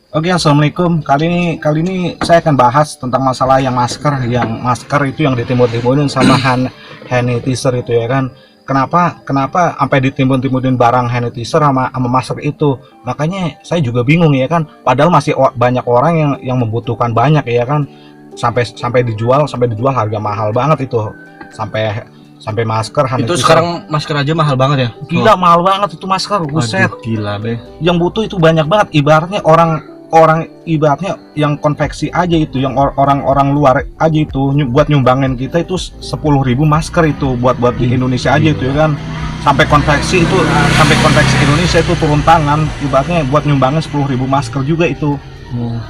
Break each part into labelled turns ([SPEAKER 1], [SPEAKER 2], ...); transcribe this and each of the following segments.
[SPEAKER 1] Oke, assalamualaikum. Kali ini saya akan bahas tentang masalah yang masker itu yang ditimbun-timbunin sama hand sanitizer itu ya kan. Kenapa sampai ditimbun-timbunin barang hand sanitizer sama masker itu? Makanya saya juga bingung ya kan. Padahal masih banyak orang yang membutuhkan banyak ya kan. Sampai dijual harga mahal banget itu. Sampai sampai masker hand
[SPEAKER 2] Itu
[SPEAKER 1] sanitizer.
[SPEAKER 2] sekarang masker aja mahal banget ya?
[SPEAKER 1] Gila mahal banget itu masker, buset.
[SPEAKER 2] Aduh, gila be.
[SPEAKER 1] Yang butuh itu banyak banget, ibaratnya orang ibaratnya yang konveksi aja itu, yang orang-orang luar aja itu buat nyumbangin kita itu 10.000 masker itu buat di Indonesia aja itu ya kan. Sampai konveksi Indonesia itu turun tangan, ibaratnya buat nyumbangin 10.000 masker juga itu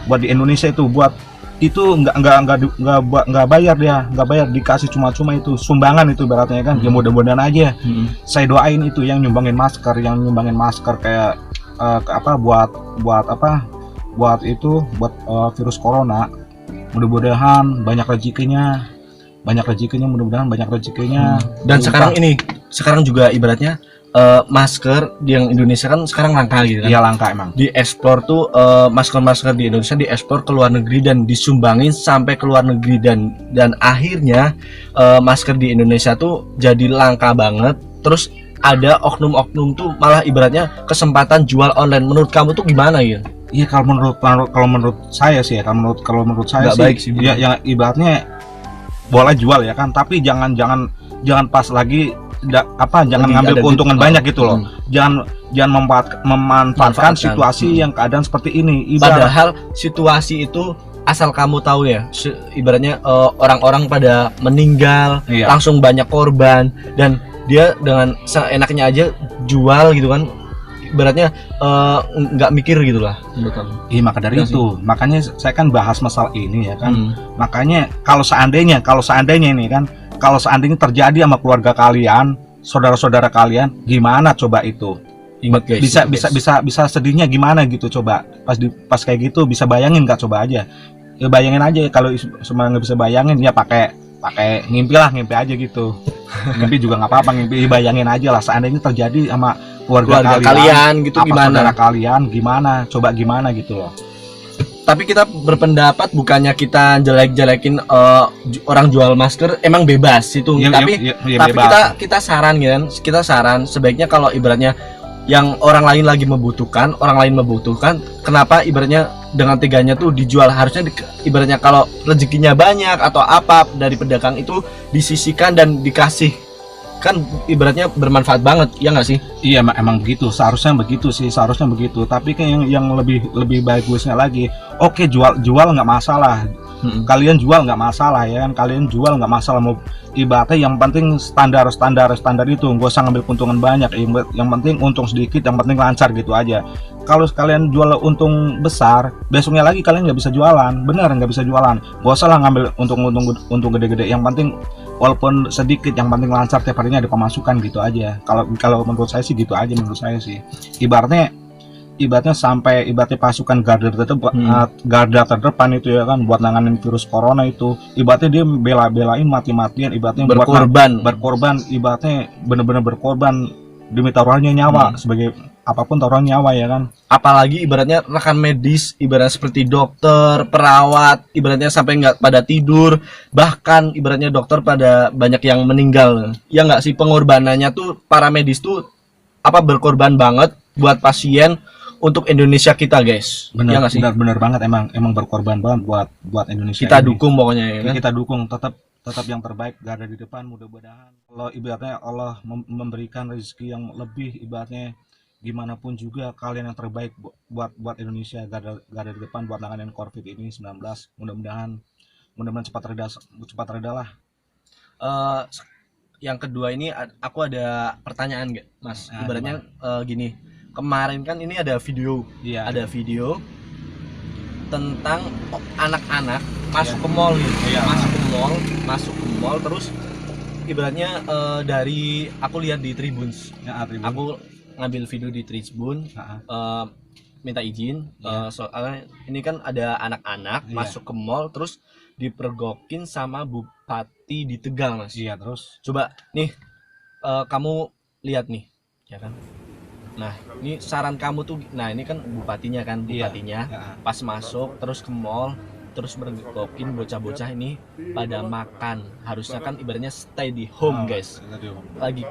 [SPEAKER 1] buat di Indonesia itu, buat itu nggak bayar, dia nggak bayar, dikasih cuma-cuma itu sumbangan itu ibaratnya kan. Ya mudah-mudahan aja, saya doain itu yang nyumbangin masker kayak buat virus corona, mudah-mudahan banyak rezekinya, mudah-mudahan banyak rezekinya.
[SPEAKER 2] Dan sekarang juga ibaratnya masker di yang Indonesia kan sekarang langka gitu kan.
[SPEAKER 1] Iya langka emang.
[SPEAKER 2] Di ekspor tuh masker-masker di Indonesia diekspor ke luar negeri dan disumbangin sampai ke luar negeri, dan akhirnya masker di Indonesia tuh jadi langka banget. Terus ada oknum-oknum tuh malah ibaratnya kesempatan jual online. Menurut kamu tuh gimana ya?
[SPEAKER 1] Iya, kalau menurut saya sih ya, kalau menurut saya
[SPEAKER 2] Nggak
[SPEAKER 1] sih
[SPEAKER 2] baik sih,
[SPEAKER 1] ya, yang ibaratnya boleh jual ya kan, tapi jangan pas lagi jangan
[SPEAKER 2] Lagi
[SPEAKER 1] ngambil
[SPEAKER 2] ada
[SPEAKER 1] keuntungan
[SPEAKER 2] di-
[SPEAKER 1] banyak gitu loh. Jangan memanfaatkan
[SPEAKER 2] Manfaatkan.
[SPEAKER 1] situasi yang keadaan seperti ini. Ibarat
[SPEAKER 2] Padahal situasi itu, asal kamu tahu ya, ibaratnya orang-orang pada meninggal,
[SPEAKER 1] Iya.
[SPEAKER 2] langsung banyak korban, dan dia dengan seenaknya aja jual gitu kan, ibaratnya nggak mikir gitulah menurut kamu.
[SPEAKER 1] Iya, maka dari
[SPEAKER 2] Iya
[SPEAKER 1] itu, makanya saya kan bahas masalah ini ya kan.
[SPEAKER 2] Hmm.
[SPEAKER 1] Makanya kalau seandainya ini kan, kalau seandainya terjadi sama keluarga kalian, saudara-saudara kalian, gimana coba itu?
[SPEAKER 2] Ingat guys,
[SPEAKER 1] Bisa sedihnya gimana gitu coba. Pas kayak gitu bisa bayangin nggak, coba aja. Ya bayangin aja, kalau semua nggak bisa bayangin ya pakai pakai ngimpi aja gitu. Ngimpi juga nggak apa-apa, ngimpi bayangin aja lah seandainya terjadi sama keluarga
[SPEAKER 2] kalian gitu
[SPEAKER 1] apa saudara
[SPEAKER 2] gimana?
[SPEAKER 1] kalian gimana, coba gimana gitu loh.
[SPEAKER 2] Tapi kita berpendapat bukannya kita jelek-jelekin orang jual masker, emang bebas itu. Tapi
[SPEAKER 1] bebas.
[SPEAKER 2] kita saran gitu kan, kita saran sebaiknya kalau ibaratnya yang orang lain lagi membutuhkan, kenapa ibaratnya dengan teganya tuh dijual? Harusnya ibaratnya kalau rezekinya banyak atau apa dari pedagang itu disisihkan dan dikasih, kan ibaratnya bermanfaat banget, ya nggak sih?
[SPEAKER 1] Iya, emang begitu, seharusnya begitu. Tapi kan yang lebih bagusnya lagi, oke, jual nggak masalah. Kalian jual nggak masalah ya kan, mau ibaratnya yang penting standar itu, gak usah ngambil keuntungan banyak, yang penting untung sedikit, yang penting lancar gitu aja. Kalau kalian jual untung besar, besoknya lagi kalian nggak bisa jualan, bener nggak bisa jualan. Gak usah lah ngambil untung gede-gede, yang penting walaupun sedikit, yang penting lancar, tiap harinya ada pemasukan gitu aja. Kalau menurut saya sih gitu aja, ibaratnya sampai pasukan garda terdepan itu ya kan, buat nanganin virus corona itu, ibaratnya dia belain mati-matian, ibaratnya berkorban, ibaratnya bener-bener berkorban demi taruhannya nyawa, sebagai apapun taruhan nyawa ya kan.
[SPEAKER 2] Apalagi ibaratnya rekan medis, ibaratnya seperti dokter, perawat, ibaratnya sampai nggak pada tidur, bahkan ibaratnya dokter pada banyak yang meninggal. Ya nggak sih, pengorbanannya tuh para medis tuh berkorban banget buat pasien untuk Indonesia kita, guys. Ya nggak sih?
[SPEAKER 1] Benar banget, emang berkorban banget buat Indonesia
[SPEAKER 2] Kita
[SPEAKER 1] ini.
[SPEAKER 2] dukung pokoknya ya kan?
[SPEAKER 1] Kita dukung, tetap yang terbaik, gak ada di depan. Mudah-mudahan kalau ibaratnya Allah memberikan rezeki yang lebih, ibaratnya gimana pun juga kalian yang terbaik buat Indonesia, gak ada di depan buat nanganin COVID ini 19. Mudah-mudahan cepat reda lah.
[SPEAKER 2] Eh, yang kedua ini aku ada pertanyaan nggak, Mas? Ibaratnya gini, kemarin kan ini ada video,
[SPEAKER 1] Iya.
[SPEAKER 2] Tentang anak-anak masuk ke mall nih,
[SPEAKER 1] Iya.
[SPEAKER 2] masuk ke mall terus ibaratnya dari aku lihat di Tribuns,
[SPEAKER 1] Ya,
[SPEAKER 2] aku ngambil video di Tribun, minta izin, soalnya ini kan ada anak-anak masuk ke mall terus dipergokin sama bupati di Tegal, Mas.
[SPEAKER 1] Iya, terus
[SPEAKER 2] Coba nih kamu lihat nih, ya kan? Nah, ini saran kamu tuh, nah ini kan bupatinya kan,
[SPEAKER 1] Iya.
[SPEAKER 2] bupatinya
[SPEAKER 1] Ya.
[SPEAKER 2] pas masuk terus ke mall, terus mergokin bocah-bocah ini pada makan. Harusnya kan ibaratnya stay di home, guys. Lagi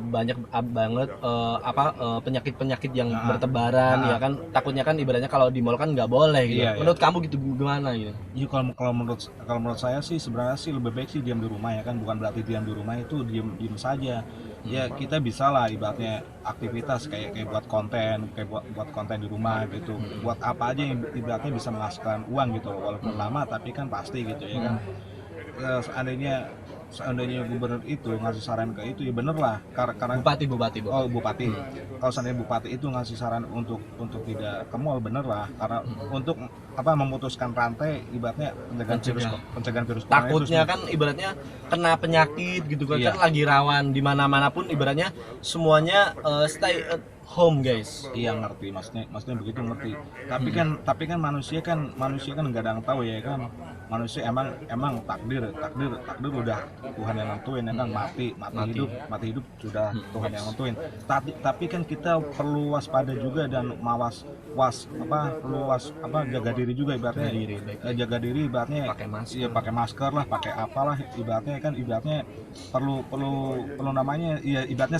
[SPEAKER 2] banyak banget penyakit-penyakit yang bertebaran, ya kan. Takutnya kan ibaratnya kalau di mall kan nggak boleh gitu.
[SPEAKER 1] Iya,
[SPEAKER 2] Menurut kamu gitu gimana gitu?
[SPEAKER 1] Iya, kalau menurut saya sih sebenarnya sih lebih baik sih diam di rumah ya kan, bukan berarti diam di rumah itu diem saja. Ya kita bisa lah ibaratnya aktivitas kayak buat konten di rumah gitu, buat apa aja yang ibaratnya bisa menghasilkan uang gitu, walaupun lama tapi kan pasti gitu ya kan. Seandainya gubernur itu ngasih saran ke itu ya bener lah, karena
[SPEAKER 2] Bupati.
[SPEAKER 1] oh bupati, kalau seandainya bupati itu ngasih saran untuk tidak ke mall, bener lah, karena untuk memutuskan rantai ibaratnya pencegahan virus corona itu
[SPEAKER 2] Takutnya kan ibaratnya kena penyakit gitu kan,
[SPEAKER 1] Iya.
[SPEAKER 2] kan lagi rawan di mana-mana pun ibaratnya semuanya stay at home, guys.
[SPEAKER 1] Iya, ngerti maksudnya begitu, ngerti. Tapi kan manusia kan nggak ada yang tahu ya kan. Manusia emang takdir udah Tuhan yang nentuin ya kan, mati hidup sudah Tuhan yang nentuin. Tapi kan kita perlu waspada juga dan jaga diri juga ibaratnya. Jaga diri ibaratnya
[SPEAKER 2] Pakai masker.
[SPEAKER 1] Iya, pakai masker lah, pakai apalah ibaratnya perlu namanya ya ibaratnya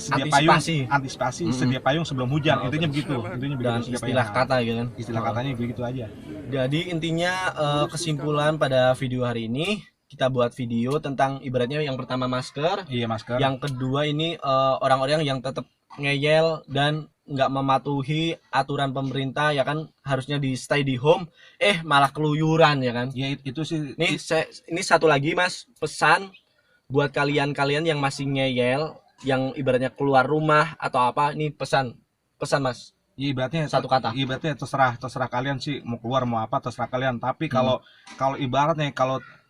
[SPEAKER 1] antisipasi sedia payung sebelum hujan. Intinya begitu.
[SPEAKER 2] Dan istilah kata gitu kan.
[SPEAKER 1] Istilah katanya begitu aja.
[SPEAKER 2] Jadi intinya kesimpulan pada video hari ini, kita buat video tentang ibaratnya yang pertama masker,
[SPEAKER 1] Iya, masker.
[SPEAKER 2] yang kedua ini orang-orang yang tetap ngeyel dan nggak mematuhi aturan pemerintah ya kan, harusnya di stay di home, malah keluyuran ya kan.
[SPEAKER 1] Ya itu sih.
[SPEAKER 2] Ini satu lagi Mas, pesan buat kalian yang masih ngeyel, yang ibaratnya keluar rumah atau apa, ini pesan Mas.
[SPEAKER 1] Ya, ibaratnya
[SPEAKER 2] Satu kata.
[SPEAKER 1] Ibaratnya terserah kalian sih mau keluar mau apa, terserah kalian. Tapi kalau ibaratnya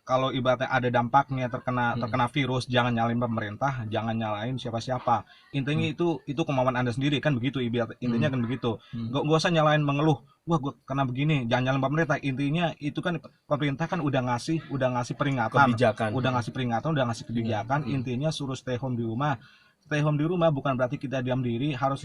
[SPEAKER 1] kalau ibaratnya ada dampaknya terkena virus, jangan nyalain pemerintah, jangan nyalain siapa-siapa. Intinya itu kemauan Anda sendiri kan begitu, intinya kan begitu. Gak usah nyalain mengeluh, wah gue kena begini, jangan nyalain pemerintah. Intinya itu kan pemerintah kan udah ngasih peringatan, udah ngasih kebijakan. Intinya suruh stay home di rumah. Stay home di rumah bukan berarti kita diam diri, harus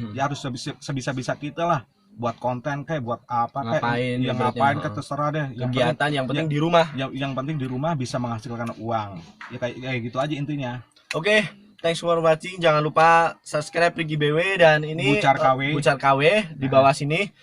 [SPEAKER 1] sebisa kita lah, buat konten kayak buat apa kayak ngapain terserah deh,
[SPEAKER 2] yang penting di rumah,
[SPEAKER 1] yang penting di rumah bisa menghasilkan uang ya, kayak gitu aja intinya.
[SPEAKER 2] Oke, thanks for watching. Jangan lupa subscribe Rigi BW dan ini
[SPEAKER 1] Bucar KW
[SPEAKER 2] di bawah sini.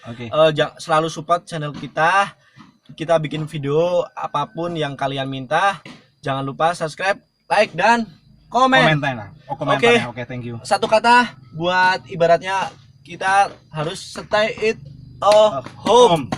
[SPEAKER 2] Selalu support channel kita bikin video apapun yang kalian minta. Jangan lupa subscribe, like, dan komen.
[SPEAKER 1] Oke, thank you.
[SPEAKER 2] Satu kata buat ibaratnya kita harus stay at home.